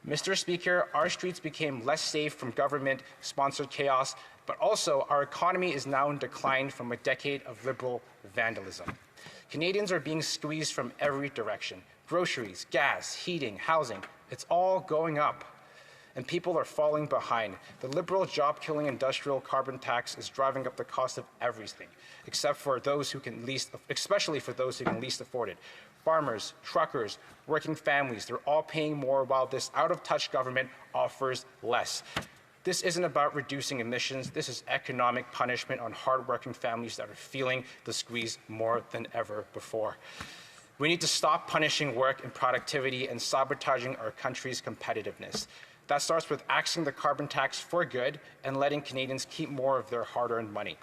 Mr. Speaker, our streets became less safe from government-sponsored chaos, but also our economy is now in decline from a decade of liberal vandalism. Canadians are being squeezed from every direction. Groceries, gas, heating, housing, it's all going up. And people are falling behind. The liberal job-killing industrial carbon tax is driving up the cost of everything, except for those who can especially for those who can least afford it. Farmers, truckers, working families, they're all paying more while this out-of-touch government offers less. This isn't about reducing emissions. This is economic punishment on hard-working families that are feeling the squeeze more than ever before. We need to stop punishing work and productivity and sabotaging our country's competitiveness. That starts with axing the carbon tax for good and letting Canadians keep more of their hard-earned money.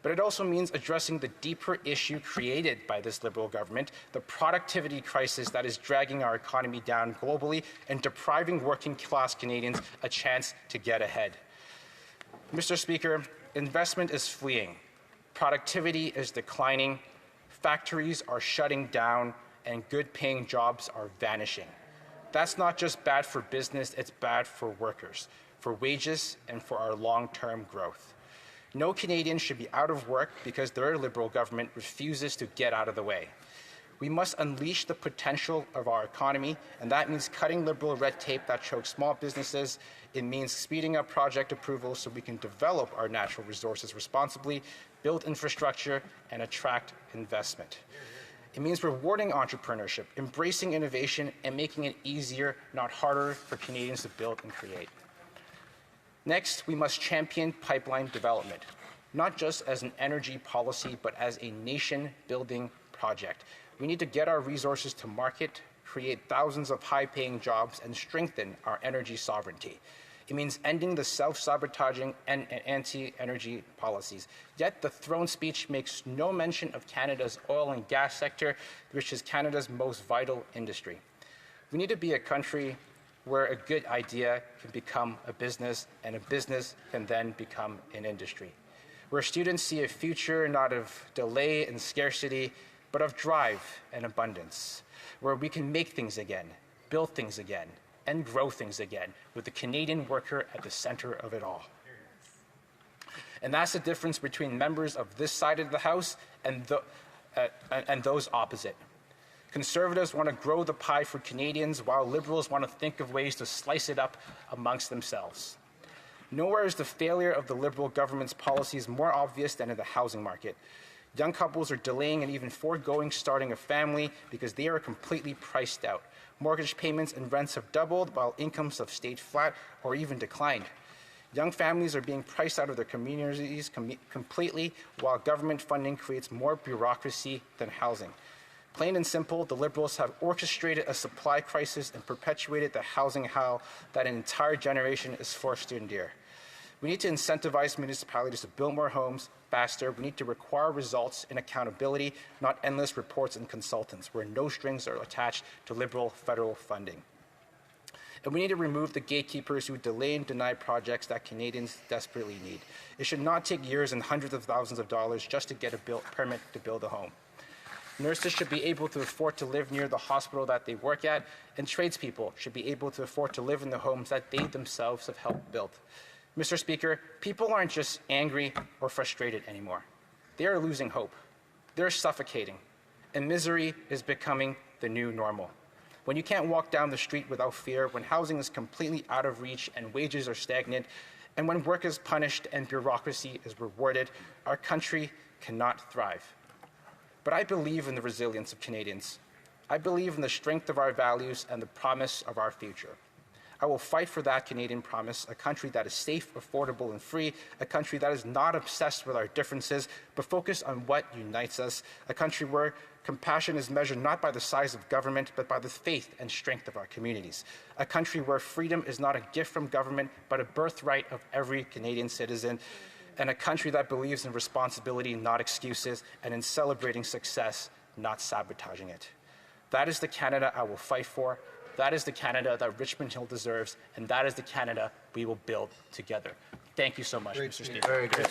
But it also means addressing the deeper issue created by this Liberal government, the productivity crisis that is dragging our economy down globally and depriving working-class Canadians a chance to get ahead. Mr. Speaker, investment is fleeing. Productivity is declining. Factories are shutting down, and good-paying jobs are vanishing. That's not just bad for business, it's bad for workers, for wages, and for our long-term growth. No Canadian should be out of work because their Liberal government refuses to get out of the way. We must unleash the potential of our economy, and that means cutting Liberal red tape that chokes small businesses. It means speeding up project approvals so we can develop our natural resources responsibly, build infrastructure, and attract investment. It means rewarding entrepreneurship, embracing innovation, and making it easier, not harder, for Canadians to build and create. Next, we must champion pipeline development, not just as an energy policy, but as a nation-building project. We need to get our resources to market, create thousands of high-paying jobs, and strengthen our energy sovereignty. It means ending the self-sabotaging and anti-energy policies. Yet the throne speech makes no mention of Canada's oil and gas sector, which is Canada's most vital industry. We need to be a country where a good idea can become a business, and a business can then become an industry. Where students see a future not of delay and scarcity, but of drive and abundance. Where we can make things again, build things again, and grow things again, with the Canadian worker at the center of it all. And that's the difference between members of this side of the House and those opposite. Conservatives want to grow the pie for Canadians, while Liberals want to think of ways to slice it up amongst themselves. Nowhere is the failure of the Liberal government's policies more obvious than in the housing market. Young couples are delaying and even foregoing starting a family because they are completely priced out. Mortgage payments and rents have doubled while incomes have stayed flat or even declined. Young families are being priced out of their communities completely, while government funding creates more bureaucracy than housing. Plain and simple, the Liberals have orchestrated a supply crisis and perpetuated the housing hell that an entire generation is forced to endure. We need to incentivize municipalities to build more homes faster. We need to require results and accountability, not endless reports and consultants where no strings are attached to Liberal federal funding. And we need to remove the gatekeepers who delay and deny projects that Canadians desperately need. It should not take years and hundreds of thousands of dollars just to get a permit to build a home. Nurses should be able to afford to live near the hospital that they work at, and tradespeople should be able to afford to live in the homes that they themselves have helped build. Mr. Speaker, people aren't just angry or frustrated anymore. They are losing hope. They're suffocating, and misery is becoming the new normal. When you can't walk down the street without fear, when housing is completely out of reach and wages are stagnant, and when work is punished and bureaucracy is rewarded, our country cannot thrive. But I believe in the resilience of Canadians. I believe in the strength of our values and the promise of our future. I will fight for that Canadian promise, a country that is safe, affordable, and free, a country that is not obsessed with our differences, but focused on what unites us, a country where compassion is measured not by the size of government, but by the faith and strength of our communities, a country where freedom is not a gift from government, but a birthright of every Canadian citizen, and a country that believes in responsibility, not excuses, and in celebrating success, not sabotaging it. That is the Canada I will fight for. That is the Canada that Richmond Hill deserves, and that is the Canada we will build together. Thank you so much, Mr. Speaker. Very good.